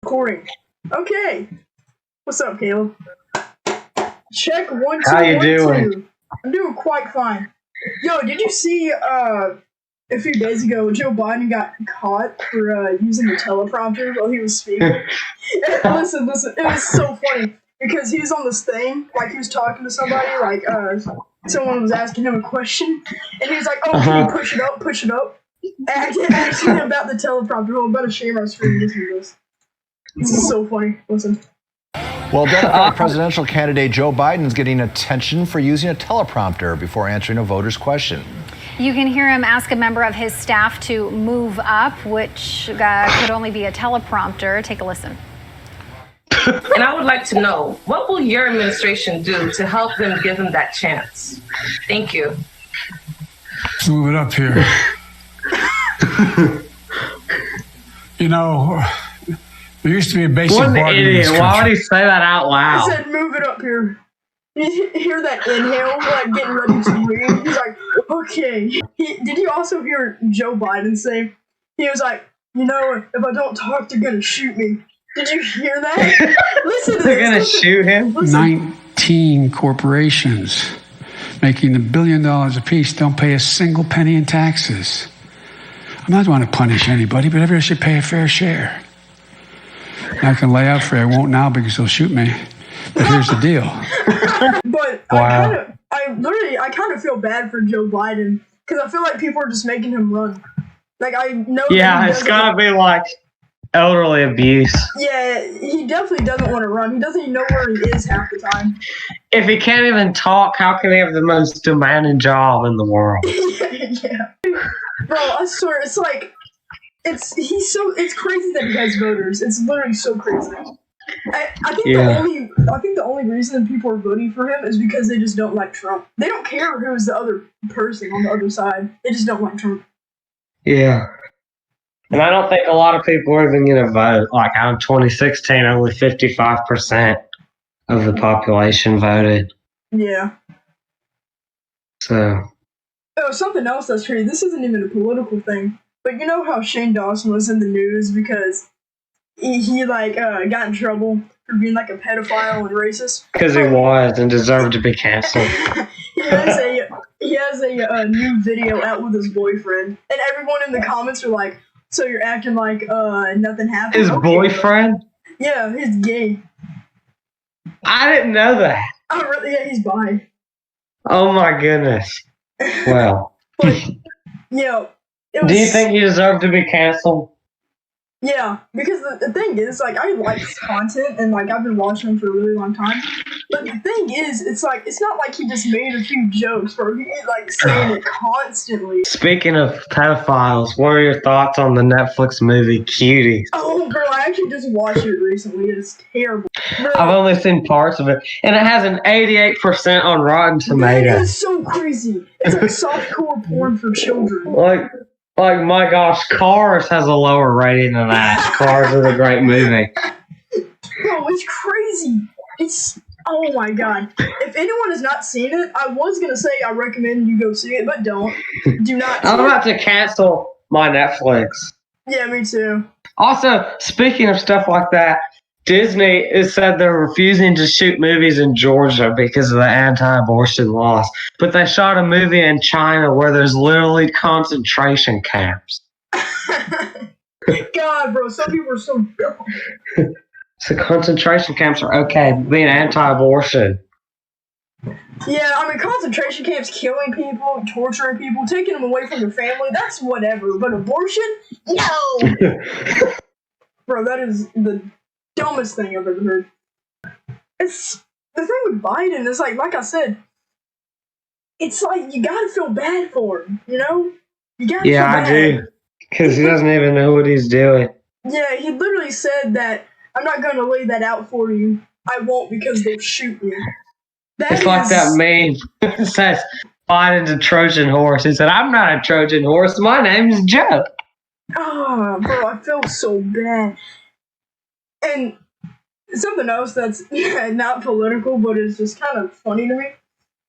Recording. Okay. What's up, Caleb? Check 1 2 How you 1 doing? 2. I'm doing quite fine. Yo, did you see a few days ago Joe Biden got caught for using the teleprompter while he was speaking? listen, it was so funny because he was on this thing, like he was talking to somebody, like someone was asking him a question, and he was like, "Oh, can you push it up?" Actually, about the teleprompter. Oh, I'm about to share my screen. Listen to this. This is so funny. Listen. Well, Democratic presidential candidate Joe Biden's getting attention for using a teleprompter before answering a voter's question. You can hear him ask a member of his staff to move up, which could only be a teleprompter. Take a listen. And I would like to know, what will your administration do to help them give them that chance? Thank you. Let's move it up here. You know, there used to be a basic What an bargain in this idiot. Why would country. he say that out I loud? said, "Move it up here." You hear that inhale, like getting ready to breathe? He's like, "Okay." Did you also hear Joe Biden say? He was like, "You know, if I don't talk, they're gonna shoot me." Did you hear that? Listen to this. They're going to shoot him? Listen. 19 corporations making $1 billion apiece don't pay a single penny in taxes. I'm not going to punish anybody, but everybody should pay a fair share. I can lay out for you. I won't now because they'll shoot me. But here's the deal. But Wow. I kind of feel bad for Joe Biden because I feel like people are just making him run. Like I know. Yeah, that he it's doesn't- got to be like elderly abuse. Yeah, he definitely doesn't want to run. He doesn't even know where he is half the time. If he can't even talk, how can he have the most demanding job in the world? Yeah. Bro, I swear, it's like, it's crazy that he has voters. It's literally so crazy. I think the only reason people are voting for him is because they just don't like Trump. They don't care who's the other person on the other side. They just don't like Trump. Yeah. And I don't think a lot of people are even going to vote. Like, out of 2016, only 55% of the population voted. Yeah. So, Oh, something else that's crazy. This isn't even a political thing, but you know how Shane Dawson was in the news because he got in trouble for being like a pedophile and racist. because he was and deserved to be canceled. he has a new video out with his boyfriend, and everyone in the comments are like, "So you're acting like nothing happened?" His Okay. boyfriend? Yeah, he's gay. I didn't know that. Oh, really? Yeah, he's bi. Oh my goodness. Well, But yeah, it was. do you think he deserved to be canceled? Yeah, because the thing is, like, I like his content, and like I've been watching him for a really long time. But the thing is, it's not like he just made a few jokes, bro. He like saying it constantly. Speaking of pedophiles, what are your thoughts on the Netflix movie Cuties? Oh, bro, I actually just watched it recently. It's terrible. Bro, I've only seen parts of it, and it has an 88% on Rotten that Tomatoes. is so crazy. It's like softcore porn for children. Like, my gosh, Cars has a lower rating than that. Cars is a great movie. Bro, it's crazy. It's oh my god. If anyone has not seen it, I was gonna say I recommend you go see it, but don't. Do not. I'm about to cancel my Netflix. Yeah, me too. Also, speaking of stuff like that, Disney has said they're refusing to shoot movies in Georgia because of the anti-abortion laws. But they shot a movie in China where there's literally concentration camps. God, bro, some people are so dumb. So concentration camps are okay, being anti-abortion. Yeah, I mean, concentration camps, killing people, torturing people, taking them away from their family, that's whatever. But abortion? No! Bro, that is the dumbest thing I've ever heard. It's the thing with Biden is like I said, it's like you gotta feel bad for him, you know? You gotta feel Yeah, bad. I do. Because he doesn't even know what he's doing. Yeah, he literally said that I'm not gonna lay that out for you. I won't because they'll shoot me. It's like that meme that says Biden's a Trojan horse. He said, I'm not a Trojan horse. My name's Joe. Oh, bro, I feel so bad. And something else that's not political, but is just kind of funny to me.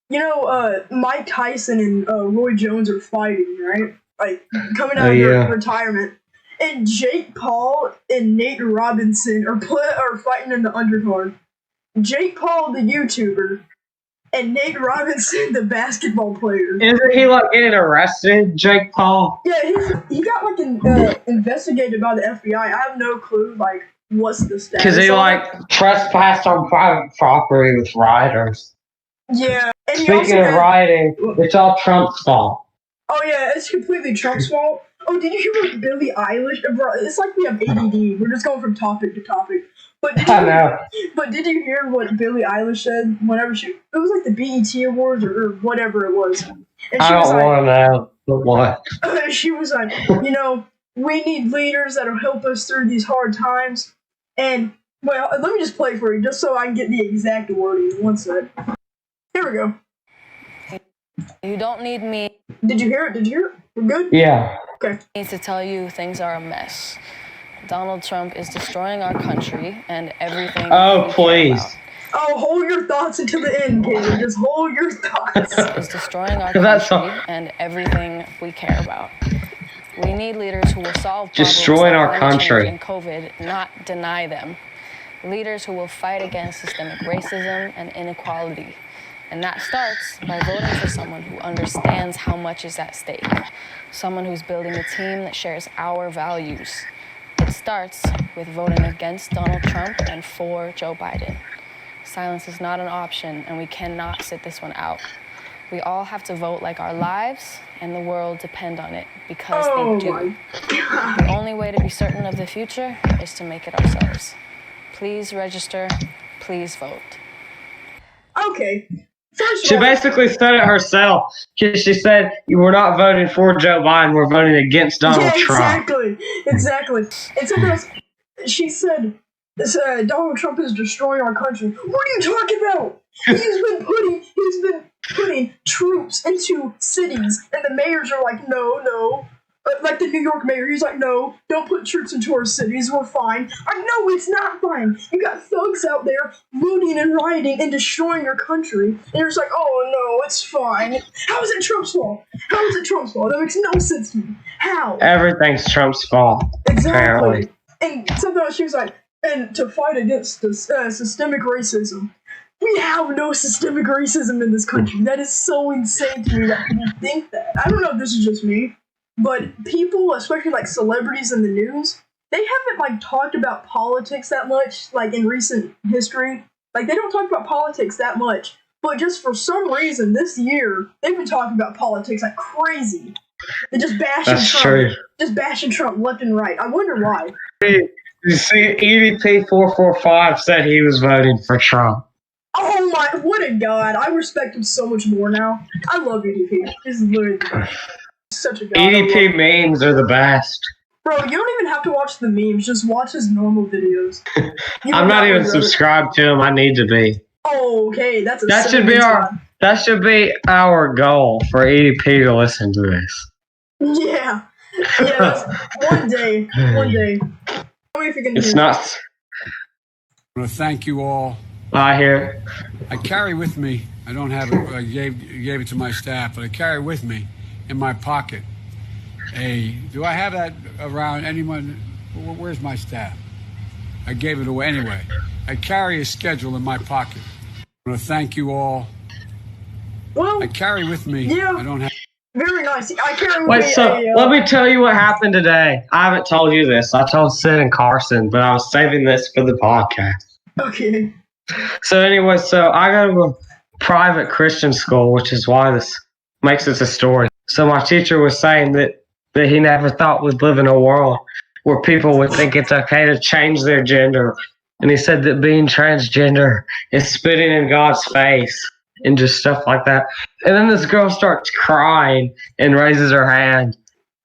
You know, Mike Tyson and Roy Jones are fighting, right? Like, coming out of yeah. retirement. And Jake Paul and Nate Robinson are fighting in the undercard. Jake Paul, the YouTuber, and Nate Robinson, the basketball player. Isn't he like getting arrested, Jake Paul? Yeah, he got investigated by the FBI. I have no clue like what's the status. Because he trespassed on private property with rioters. Yeah. And Speaking of rioting, it's all Trump's fault. Oh yeah, it's completely Trump's fault. Oh, did you hear what Billie Eilish? Bro, it's like we have ADD. We're just going from topic to topic. But did you hear what Billie Eilish said whenever it was like the BET Awards or whatever it was? And I don't want to know. But what? She was like, we need leaders that'll help us through these hard times. And, well, let me just play for you just so I can get the exact wording. One sec. Here we go. You don't need me. Did you hear it? We're good? Yeah. Okay. I need to tell you things are a mess. Donald Trump is destroying our country and everything. Oh, please. Oh, hold your thoughts until the end, kid. Just hold your thoughts. Is destroying our country and everything we care about. We need leaders who will solve problems destroying our country and COVID, not deny them. Leaders who will fight against systemic racism and inequality. And that starts by voting for someone who understands how much is at stake. Someone who's building a team that shares our values. It starts with voting against Donald Trump and for Joe Biden. Silence is not an option, and we cannot sit this one out. We all have to vote like our lives and the world depend on it, because they do. The only way to be certain of the future is to make it ourselves. Please register. Please vote. Okay. She basically said it herself. She said, we're not voting for Joe Biden, we're voting against Donald Trump. Exactly. And something else, she said, Donald Trump is destroying our country. What are you talking about? He's been putting troops into cities, and the mayors are like, no. Like the New York mayor, he's like, no, don't put troops into our cities, we're fine. No, it's not fine. You got thugs out there looting and rioting and destroying your country, and you're just like, oh no, it's fine. How is it Trump's fault? That makes no sense to me. How? Everything's Trump's fault. Exactly. Apparently. And something else, she was like, and to fight against this systemic racism. We have no systemic racism in this country. That is so insane to me that people think that. I don't know if this is just me, but people, especially like celebrities in the news, they haven't like talked about politics that much, like in recent history. Like they don't talk about politics that much. But just for some reason this year, they've been talking about politics like crazy. They're just bashing Trump. True. Just bashing Trump left and right. I wonder why. You see, EDP445 said he was voting for Trump. Oh my, what a god. I respect him so much more now. I love EDP. He's literally such a god. EDP memes are the best. Bro, you don't even have to watch the memes. Just watch his normal videos. I'm not even subscribed to him. I need to be. Oh, okay. That should be our goal for EDP to listen to this. Yeah. One day. Tell me if you can do It's not. I want to thank you all. I hear. I carry with me, I don't have it, I gave it to my staff, but I carry with me in my pocket do I have that around anyone? Where's my staff? I gave it away anyway. I carry a schedule in my pocket. I want to thank you all. Well, I carry with me. Yeah. I don't have. Very nice. I carry with me. Let me tell you what happened today. I haven't told you this. I told Sid and Carson, but I was saving this for the podcast. Okay. So anyway, I go to a private Christian school, which is why this makes this a story. So my teacher was saying that he never thought we'd live in a world where people would think it's okay to change their gender. And he said that being transgender is spitting in God's face and just stuff like that. And then this girl starts crying and raises her hand.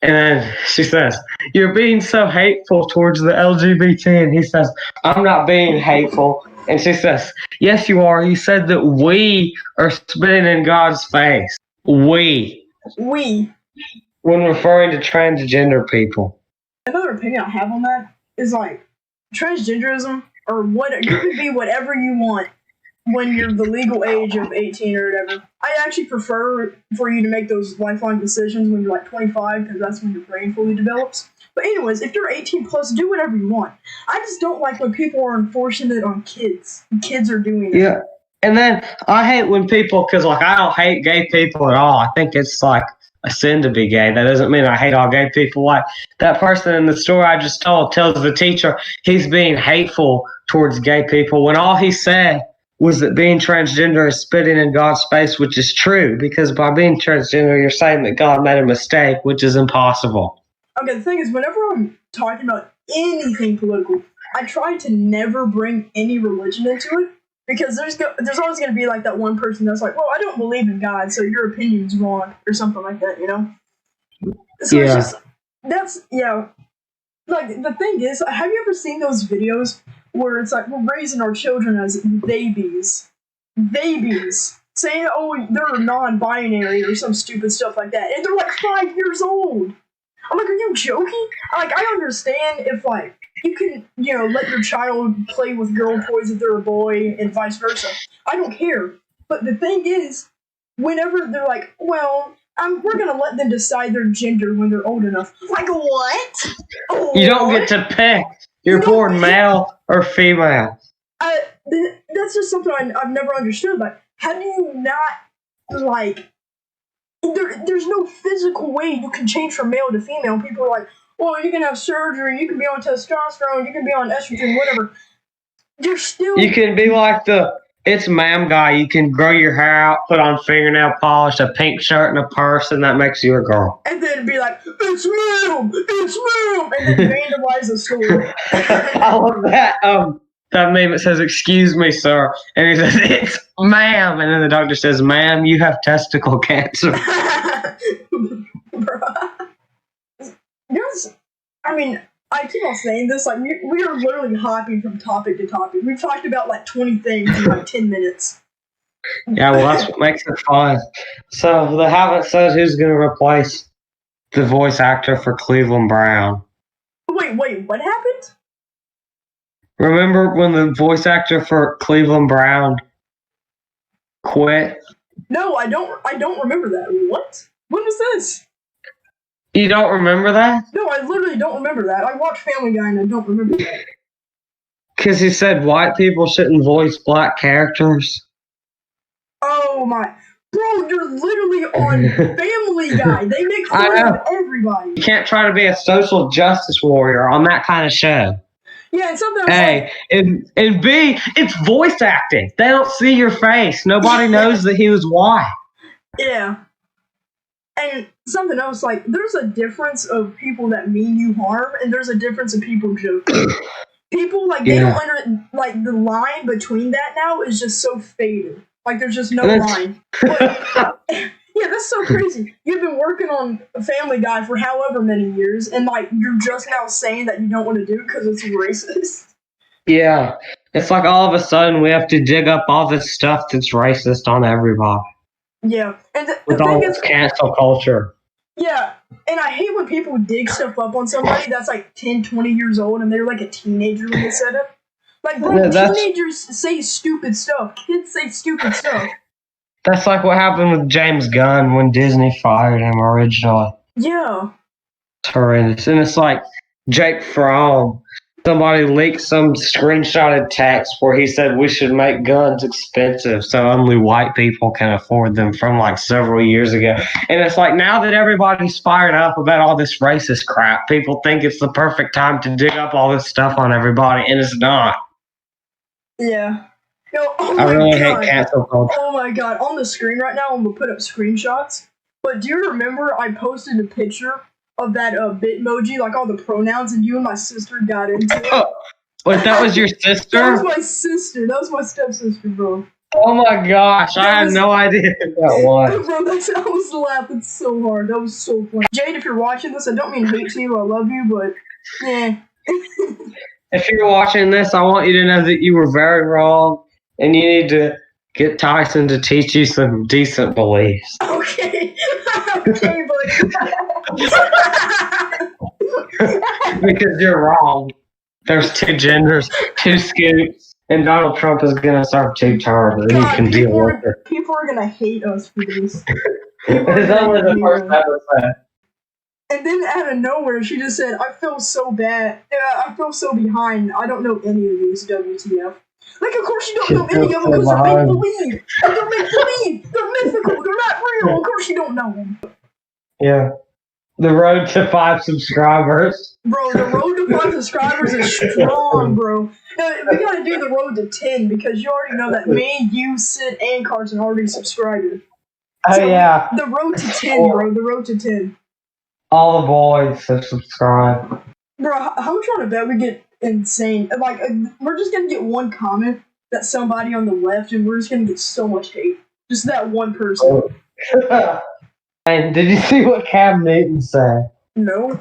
And then she says, "You're being so hateful towards the LGBT." And he says, "I'm not being hateful." And she says, "Yes, you are. You said that we are spitting in God's face." We. When referring to transgender people. Another opinion I have on that is like transgenderism or what you can be whatever you want when you're the legal age of 18 or whatever. I actually prefer for you to make those lifelong decisions when you're like 25 because that's when your brain fully develops. But anyways, if you're 18 plus, do whatever you want. I just don't like when people are enforcing it on kids. Kids are doing it. Yeah. And then I hate when people, because like I don't hate gay people at all. I think it's like a sin to be gay. That doesn't mean I hate all gay people. Like that person in the story I just told tells the teacher he's being hateful towards gay people when all he said was that being transgender is spitting in God's face, which is true, because by being transgender, you're saying that God made a mistake, which is impossible. Okay, the thing is, whenever I'm talking about anything political, I try to never bring any religion into it, because there's always going to be like that one person that's like, well, I don't believe in God, so your opinion's wrong, or something like that, you know? So Yeah. it's just, like, the thing is, have you ever seen those videos where it's like, we're raising our children as babies, saying, oh, they're non-binary or some stupid stuff like that, and they're like 5 years old. I'm like, are you joking? Like, I understand if, like, you can, let your child play with girl toys if they're a boy and vice versa. I don't care. But the thing is, whenever they're like, well, we're going to let them decide their gender when they're old enough. Like, what? You don't get to pick. You're born male or female. That's just something I've never understood. Like, how do you not, like, there's no physical way you can change from male to female. People are like, well, you can have surgery, you can be on testosterone, you can be on estrogen, whatever. You're still... You can be like the It's Ma'am guy. You can grow your hair out, put on fingernail polish, a pink shirt, and a purse, and that makes you a girl. And then be like, it's ma'am, and then vandalize the store. I love that. That meme that says, excuse me, sir. And he says, it's ma'am. And then the doctor says, ma'am, you have testicle cancer. Yes, I mean, I keep on saying this, like, we are literally hopping from topic to topic. We've talked about, like, 20 things in, like, 10 minutes. Yeah, well, that's what makes it fun. So they haven't said who's going to replace the voice actor for Cleveland Brown. Wait, what happened? Remember when the voice actor for Cleveland Brown quit? No, I don't remember that. What? When was this? You don't remember that? No, I literally don't remember that. I watched Family Guy and I don't remember that. Because he said white people shouldn't voice black characters. Oh my. Bro, you're literally on Family Guy. They make fun of everybody. You can't try to be a social justice warrior on that kind of show. Yeah, and something A, and B, it's voice acting. They don't see your face. Nobody knows that he was white. Yeah. And something else, like, there's a difference of people that mean you harm, and there's a difference of people joking. People, like, they don't like, the line between that now is just so faded. Like, there's just no line. But, yeah, that's so crazy. You've been working on Family Guy for however many years, and, like, you're just now saying that you don't want to do it because it's racist. Yeah. It's like all of a sudden we have to dig up all this stuff that's racist on everybody. Yeah. And With the all thing this is, cancel culture. yeah, and I hate when people dig stuff up on somebody that's like 10, 20 years old and they're like a teenager when they said it. Like, bro, teenagers say stupid stuff. Kids say stupid stuff. That's like what happened with James Gunn when Disney fired him originally. Yeah. It's horrendous. And it's like Jake Fromm. Somebody leaked some screenshotted text where he said we should make guns expensive so only white people can afford them from like several years ago. And it's like now that everybody's fired up about all this racist crap, people think it's the perfect time to dig up all this stuff on everybody, and it's not. Yeah. Yo, oh I my really God. hate cancel culture. Oh my God. On the screen right now, I'm going to put up screenshots. But do you remember I posted a picture of that Bitmoji, like all the pronouns, and you and my sister got into it? Wait, that was your sister? That was my sister. That was my stepsister, bro. Oh my gosh, I had no idea who that was. Bro, I was laughing so hard. That was so funny. Jade, if you're watching this, I don't mean hate to you. I love you, but yeah. If you're watching this, I want you to know that you were very wrong, and you need to get Tyson to teach you some decent beliefs. Okay. Okay, Because you're wrong. There's two genders, two scoops, and Donald Trump is going to serve 2 terms, and you can deal with it. People are going to hate us for this. It's only the first episode. And then out of nowhere, she just said, "I feel so bad. I feel so behind. I don't know any of these. WTF?" Like, of course you don't know any of them because they're make believe. They're make believe. They're mythical. They're not real. Of course you don't know them. Yeah. The road to 5 subscribers. Bro, the road to 5 subscribers is strong, bro. We gotta do the road to 10 because you already know that me, you, Sid, and Carson already subscribed. Oh, yeah. The road to 10, bro. The road to 10. All the boys have subscribed. Bro, how much you want to bet we get insane? Like, we're just gonna get one comment that somebody on the left, and we're just gonna get so much hate. Just that one person. And did you see what Cam Newton said? No.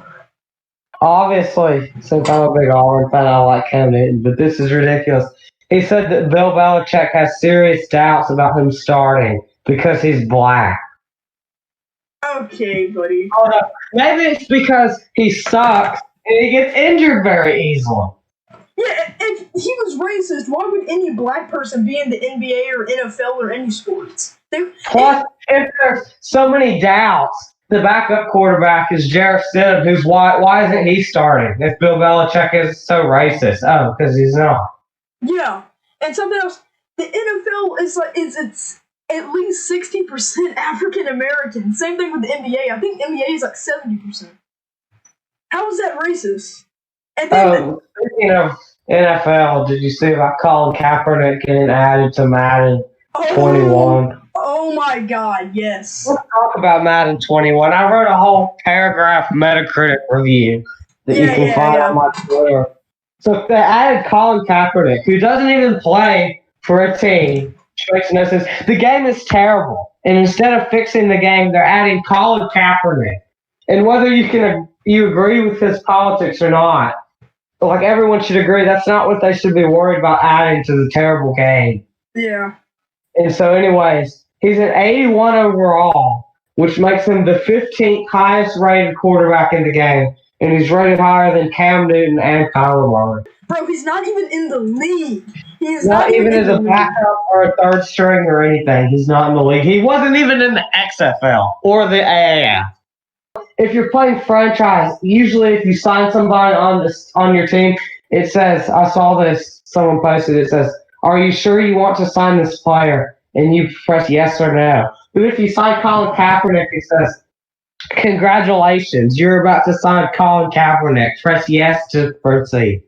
Obviously, since I'm a big Auburn fan, I like Cam Newton, but this is ridiculous. He said that Bill Belichick has serious doubts about him starting because he's black. Okay, buddy. Hold up. Maybe it's because he sucks and he gets injured very easily. Yeah, if he was racist, why would any black person be in the NBA or NFL or any sports? Plus, if there's so many doubts, the backup quarterback is Jarrett Stidham, who's why isn't he starting if Bill Belichick is so racist? Oh, because he's not. Yeah, and something else, the NFL is it's at least 60% African American. Same thing with the NBA. I think NBA is like 70%. How is that racist? And then, speaking of NFL, did you see about Colin Kaepernick getting added to Madden 21? Oh my God, yes. Let's talk about Madden 21. I wrote a whole paragraph Metacritic review that you can find on my Twitter. So they added Colin Kaepernick, who doesn't even play for a team, which makes no sense. The game is terrible. And instead of fixing the game, they're adding Colin Kaepernick. And whether you agree with his politics or not, like everyone should agree, that's not what they should be worried about adding to the terrible game. Yeah. And so anyways, he's an 81 overall, which makes him the 15th highest rated quarterback in the game. And he's rated higher than Cam Newton and Kyler Murray. Bro, he's not even in the league. He is not even as a backup or a third string or anything. He's not in the league. He wasn't even in the XFL or the AAF. If you're playing franchise, usually if you sign somebody on your team, it says, I saw this, someone posted, it says, "Are you sure you want to sign this player?" And you press yes or no. But if you sign Colin Kaepernick, it says, "Congratulations, you're about to sign Colin Kaepernick. Press yes to proceed."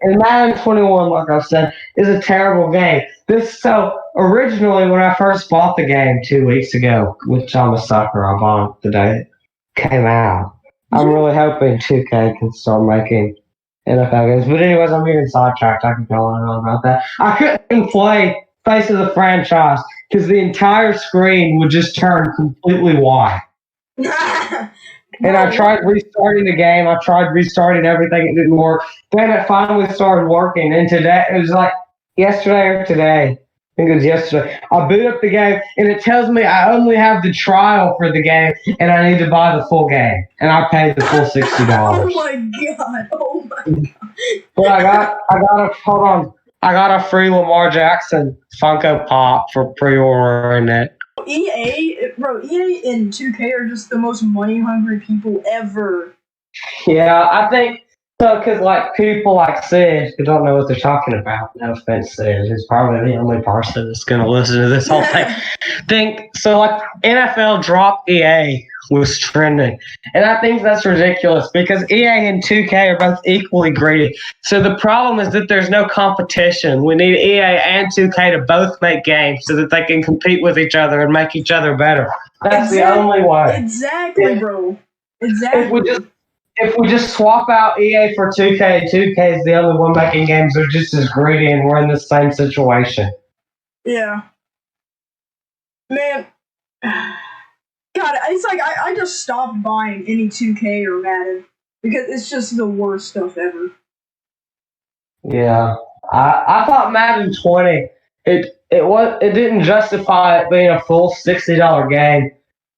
And Madden 21, like I said, is a terrible game. So originally, when I first bought the game 2 weeks ago, which I'm a sucker, I bought the day it came out. I'm really hoping 2K can start making NFL games. But anyways, I'm getting sidetracked. I can go on and on about that. I couldn't play Face of the Franchise because the entire screen would just turn completely white. And I tried restarting the game. I tried restarting everything. It didn't work. Then it finally started working. And today, it was like yesterday or today. I think it was yesterday. I boot up the game, and it tells me I only have the trial for the game, and I need to buy the full game. And I paid the full $60. Oh my God! Oh my God! But I got a free Lamar Jackson Funko Pop for pre-ordering it. EA and 2K are just the most money-hungry people ever. Yeah, I think so, because like people like Sid who don't know what they're talking about. No offense, Sid, who's probably the only person that's going to listen to this whole thing. Like NFL dropped EA was trending, and I think that's ridiculous because EA and 2K are both equally greedy. So the problem is that there's no competition. We need EA and 2K to both make games so that they can compete with each other and make each other better. That's the only way. Exactly, bro. Exactly. If we just swap out EA for 2K, 2K is the only one making games. They're just as greedy, and we're in the same situation. Yeah. Man. God, it's like I just stopped buying any 2K or Madden because it's just the worst stuff ever. Yeah. I thought Madden 20, it didn't justify it being a full $60 game.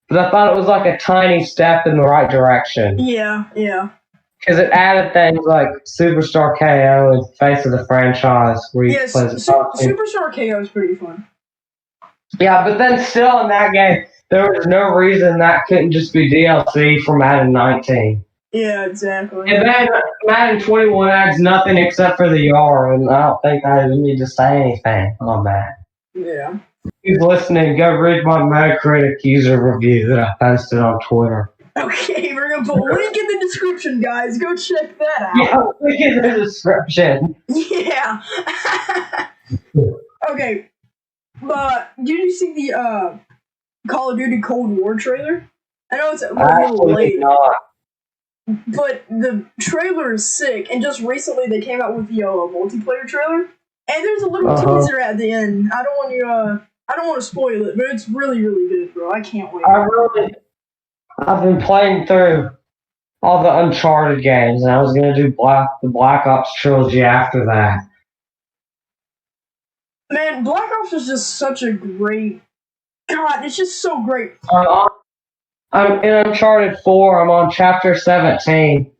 But I thought it was like a tiny step in the right direction. Yeah. Because it added things like Superstar KO and Face of the Franchise. Where you Superstar KO is pretty fun. Yeah, but then still in that game, there was no reason that couldn't just be DLC for Madden 19. Yeah, exactly. And then Madden 21 adds nothing except for the yard, and I don't think I even need to say anything on that. Yeah. Who's listening, go read my Metacritic user review that I posted on Twitter. Okay, we're gonna put a link in the description, guys. Go check that out. Yeah, look in the description. Yeah. Okay, but did you see the Call of Duty Cold War trailer? I know it's a little Actually late, not. but the trailer is sick. And just recently, they came out with the multiplayer trailer, and there's a little teaser at the end. I don't want to spoil it, but it's really, really good, bro. I can't wait. I've been playing through all the Uncharted games, and I was gonna do the Black Ops trilogy after that. Man, Black Ops is just such a great. God, it's just so great. I'm in Uncharted 4. I'm on chapter 17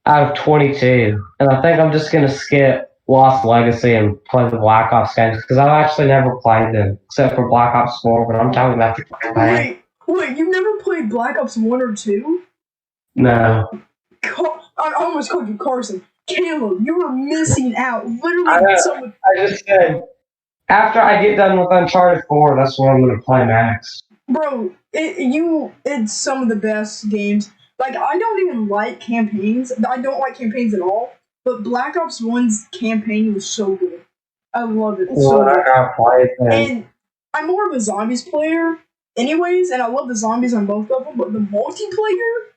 out of 22, and I think I'm just gonna skip Lost Legacy and play the Black Ops games because I've actually never played them except for Black Ops 4. But I'm talking about the campaign. Wait, you never played Black Ops 1 or 2? No. I almost called you Carson. Caleb, you were missing out. Literally, I just said, after I get done with Uncharted 4, that's what I'm going to play next. Bro, it's some of the best games. Like, I don't even like campaigns. I don't like campaigns at all. But Black Ops 1's campaign was so good. I love it. It's so good. I gotta play it then. And I'm more of a zombies player anyways, and I love the zombies on both of them, but the multiplayer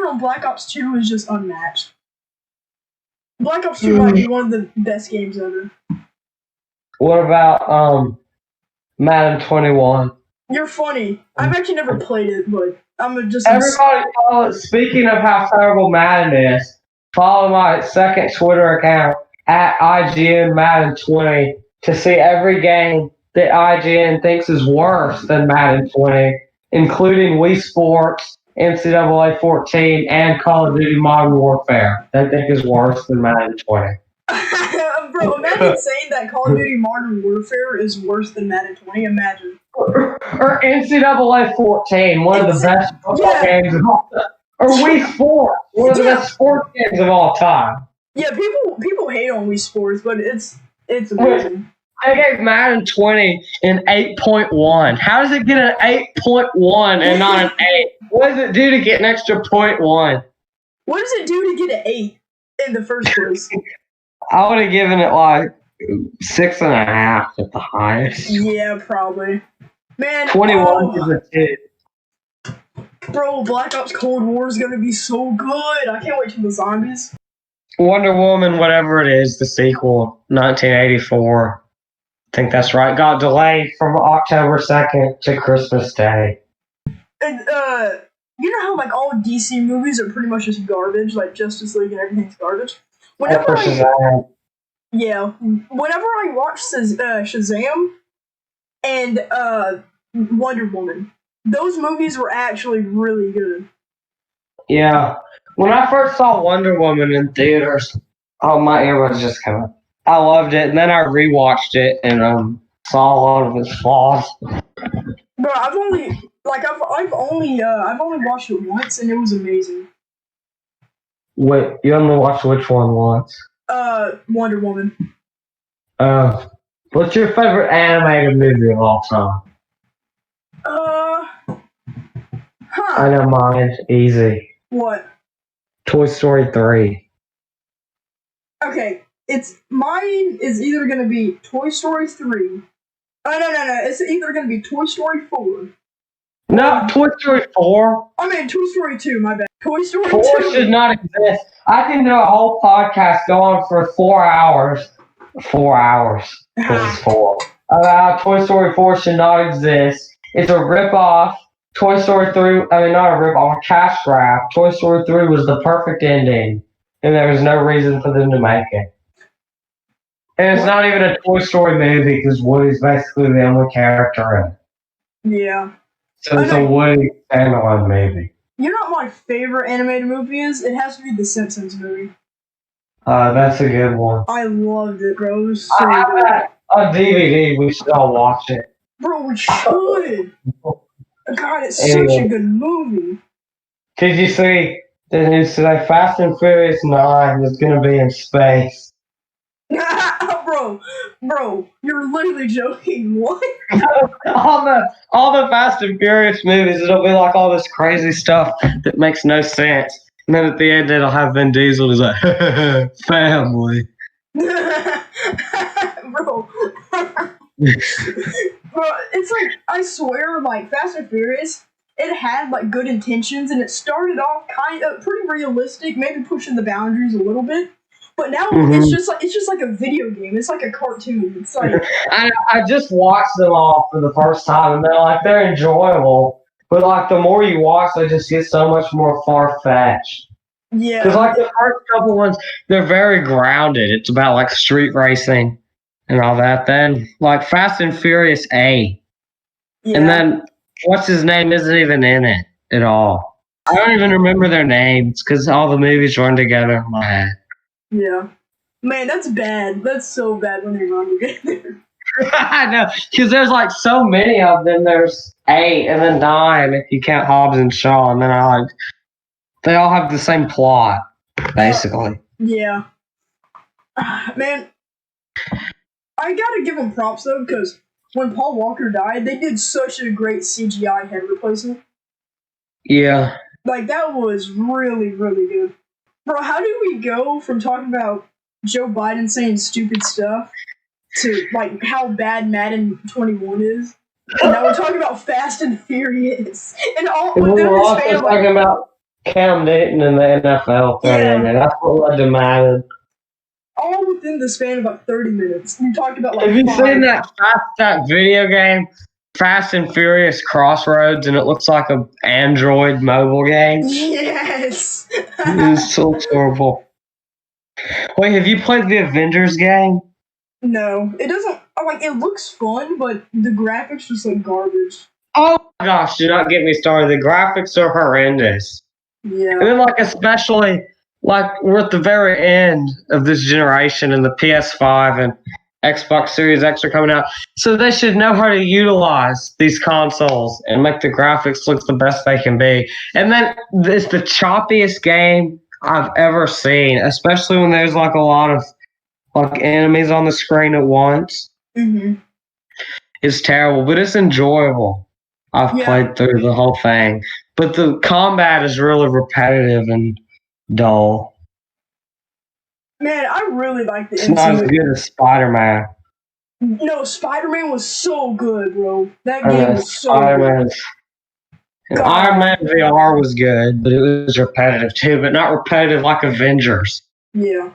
on Black Ops 2 is just unmatched. Black Ops 2 might be one of the best games ever. What about Madden 21? You're funny. I've actually never played it, but I'm just... Everybody follow, speaking of how terrible Madden is, follow my second Twitter account at IGN Madden 20 to see every game that IGN thinks is worse than Madden 20, including Wii Sports, NCAA 14, and Call of Duty Modern Warfare. They think is worse than Madden 20. Bro, imagine saying that Call of Duty Modern Warfare is worse than Madden 20. Imagine. Or NCAA 14, one of the best football games of all time. Or Wii Sports, one of the best sports games of all time. Yeah, people hate on Wii Sports, but it's amazing. I gave Madden 20 an 8.1. How does it get an 8.1 and not an 8? What does it do to get an extra 0.1? What does it do to get an 8 in the first place? I would have given it like 6.5 at the highest. Yeah, probably. Man, 21 is a 2. Bro, Black Ops Cold War is gonna be so good. I can't wait till the zombies. Wonder Woman, whatever it is, the sequel, 1984. I think that's right. Got delayed from October 2nd to Christmas Day. And you know how like all DC movies are pretty much just garbage, like Justice League and everything's garbage. Whenever I watch Shazam and Wonder Woman, those movies were actually really good. Yeah. When I first saw Wonder Woman in theaters, my ear was just kind of... I loved it, and then I rewatched it and saw a lot of its flaws. Bro, I've only watched it once, and it was amazing. Wait, you only watched which one once? Wonder Woman. What's your favorite animated movie of all time? I know mine. Easy. What? Toy Story 3. Okay, mine is either gonna be Toy Story 3. Oh no! It's either gonna be Toy Story 4. No, Toy Story 4. I mean Toy Story 2. My bad. Toy Story 4 2 should not exist. I can do a whole podcast going for 4 hours. 4 hours. Because it's 4. Toy Story 4 should not exist. It's a rip-off. Toy Story 3, not a rip-off, a cash grab. Toy Story 3 was the perfect ending, and there was no reason for them to make it. And it's not even a Toy Story movie, because Woody's basically the only character in it. Yeah. So it's a Woody standalone movie. You know what my favorite animated movie is? It has to be the Simpsons movie. That's a good one. I loved it, bro. It was so I have good. that on DVD. We should all watch it. Bro, we should. God, it's such Anyway. a good movie. Did you see the news today? Fast and Furious 9 is going to be in space. bro, you're literally joking. What? all the Fast and Furious movies, it'll be like all this crazy stuff that makes no sense. And then at the end, it'll have Vin Diesel who's like, family. Bro. Bro, it's like, I swear, like, Fast and Furious, it had, like, good intentions, and it started off kind of pretty realistic, maybe pushing the boundaries a little bit. But now it's just like a video game. It's like a cartoon. It's like I just watched them all for the first time, and they're enjoyable. But like the more you watch, they just get so much more far fetched. yeah, Because like the first couple ones, they're very grounded. It's about like street racing and all that. Then like Fast and Furious A, yeah. and then what's his name isn't even in it at all. I don't even remember their names because all the movies run together in my head. Yeah. Man, that's bad. That's so bad when they run together. I know, because there's like so many of them. There's 8 and then 9 if you count Hobbs and Shaw, and then they all have the same plot, basically. Yeah. Man, I gotta give them props though, because when Paul Walker died, they did such a great CGI head replacement. Yeah. Like, that was really, really good. Bro, how did we go from talking about Joe Biden saying stupid stuff to, like, how bad Madden 21 is? And now we're talking about Fast and Furious. And all We within were this also span of, talking about Cam Newton and the NFL Yeah. thing, and that's what led to Madden. all within the span of like 30 minutes. We talked about like Have you 5. seen that video game, Fast and Furious Crossroads, and it looks like an Android mobile game? Yes. It's so horrible. Wait, have you played the Avengers game? No, it doesn't. Like, it looks fun, but the graphics just like garbage. Oh my gosh, do not get me started. The graphics are horrendous. Yeah. And then, like, especially, like, we're at the very end of this generation and the PS5 and Xbox Series X are coming out. So they should know how to utilize these consoles and make the graphics look the best they can be. And then it's the choppiest game I've ever seen, especially when there's, like, a lot of, like, enemies on the screen at once. Mm-hmm. It's terrible, but it's enjoyable. I've played through the whole thing. But the combat is really repetitive and dull. Man, I really like the It's not as MCU. good as Spider-Man. No, Spider-Man was so good, bro. That game was so good. Spider-Man. And Iron Man VR was good, but it was repetitive too, but not repetitive like Avengers. Yeah.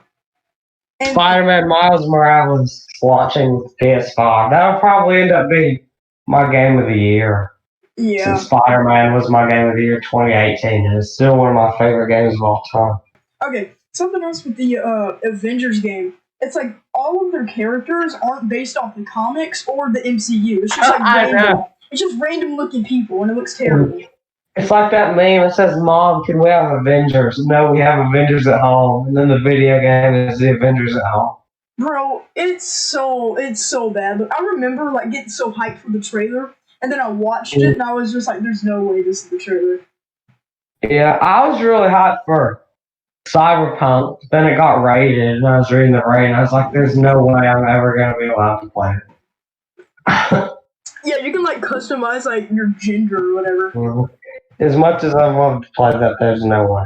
And Spider-Man Miles Morales watching PS5. That'll probably end up being my game of the year. yeah. Since Spider-Man was my game of the year 2018, and it's still one of my favorite games of all time. Okay, something else with the Avengers game. It's like all of their characters aren't based off the comics or the MCU. It's just like I random. know. It's just random looking people, and it looks terrible. It's like that meme that says, "Mom, can we have Avengers?" No, we have Avengers at home, and then the video game is the Avengers at home. Bro, it's so bad. But I remember like getting so hyped for the trailer, and then I watched it, and I was just like, "There's no way this is the trailer." Yeah, I was really hot for Cyberpunk. Then it got rated, and I was reading the rating. I was like, "There's no way I'm ever gonna be allowed to play it." Yeah, you can like customize like your gender or whatever. As much as I love to play that, there's no way.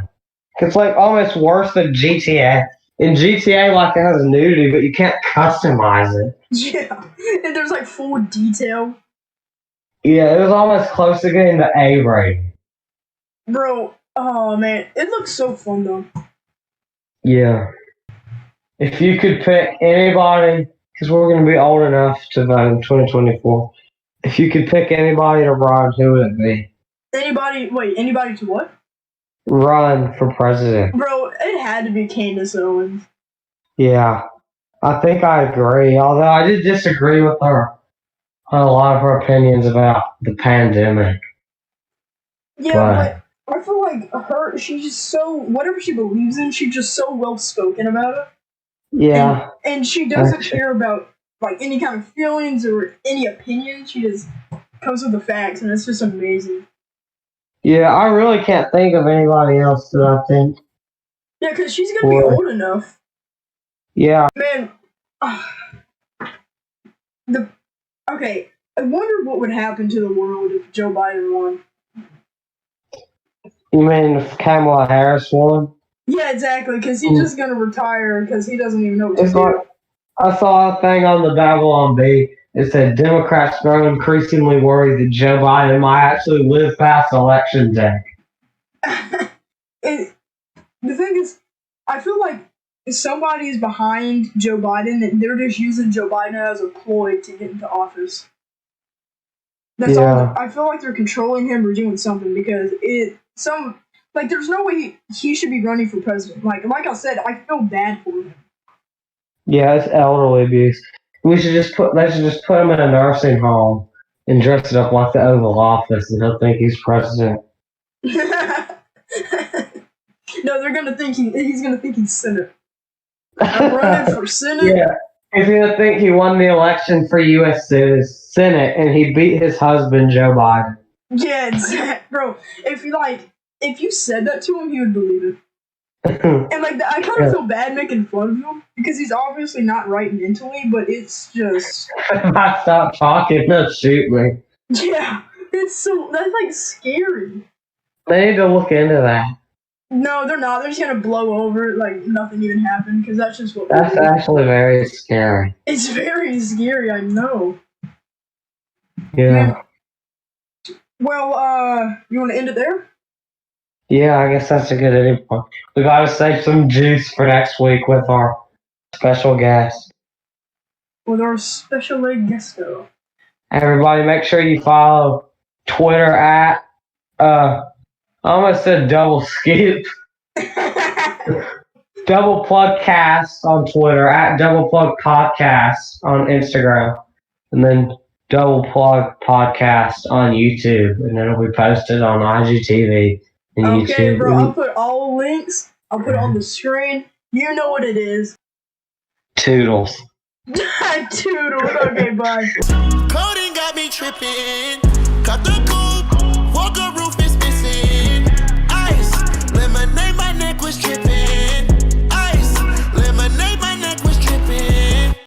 It's like almost worse than GTA. In GTA, like, it has nudity, but you can't customize it. Yeah, and there's like full detail. Yeah, it was almost close to getting the A rating. Bro, oh man, it looks so fun though. Yeah. If you could pick anybody, because we're going to be old enough to vote in 2024, if you could pick anybody to run, who would it be? Anybody to what? Run for president. Bro, it had to be Candace Owens. Yeah. I think I agree, although I did disagree with her on a lot of her opinions about the pandemic. Yeah, but I feel like she's just so, whatever she believes in, she's just so well spoken about it. Yeah. And she doesn't care about like any kind of feelings or any opinions. She just comes with the facts, and it's just amazing. Yeah, I really can't think of anybody else that I think. Yeah, because she's gonna be old enough. Yeah. Man, okay. I wonder what would happen to the world if Joe Biden won. You mean if Kamala Harris won? Yeah, exactly. Because he's just gonna retire because he doesn't even know what to It's do. like, I saw a thing on the Babylon Bee. It said Democrats grow increasingly worried that Joe Biden might actually live past Election Day. The thing is, I feel like if somebody is behind Joe Biden, that they're just using Joe Biden as a ploy to get into office. That's all. I feel like they're controlling him or doing something because there's no way he should be running for president. Like I said, I feel bad for him. Yeah, it's elderly abuse. They should just put him in a nursing home and dress it up like the Oval Office, and he'll think he's president. No, they're gonna think he's gonna think he's Senate. I'm running for Senate. Yeah, he's gonna think he won the election for U.S. Senate, and he beat his husband Joe Biden. Yeah, exactly, bro. If you said that to him, he would believe it. And I kind of feel bad making fun of him because he's obviously not right mentally, but it's just. If I stop talking, they'll shoot me. Yeah, that's scary. They need to look into that. No, they're not. They're just gonna blow over it like nothing even happened because that's just what. That's actually very scary. It's very scary. I know. Yeah. Well, you want to end it there? Yeah, I guess that's a good ending point. We gotta save some juice for next week with our special guest. With our special guest, though. Everybody, make sure you follow Twitter at I almost said double skip. Double Plug Cast on Twitter, at Double Plug Podcast on Instagram, and then Double Plug Podcast on YouTube, and then it'll be posted on IGTV and YouTube. Okay, bro, I'll put all links. I'll put it on the screen. You know what it is. Toodles. Toodles. Okay, bye. Coding got me tripping. Got the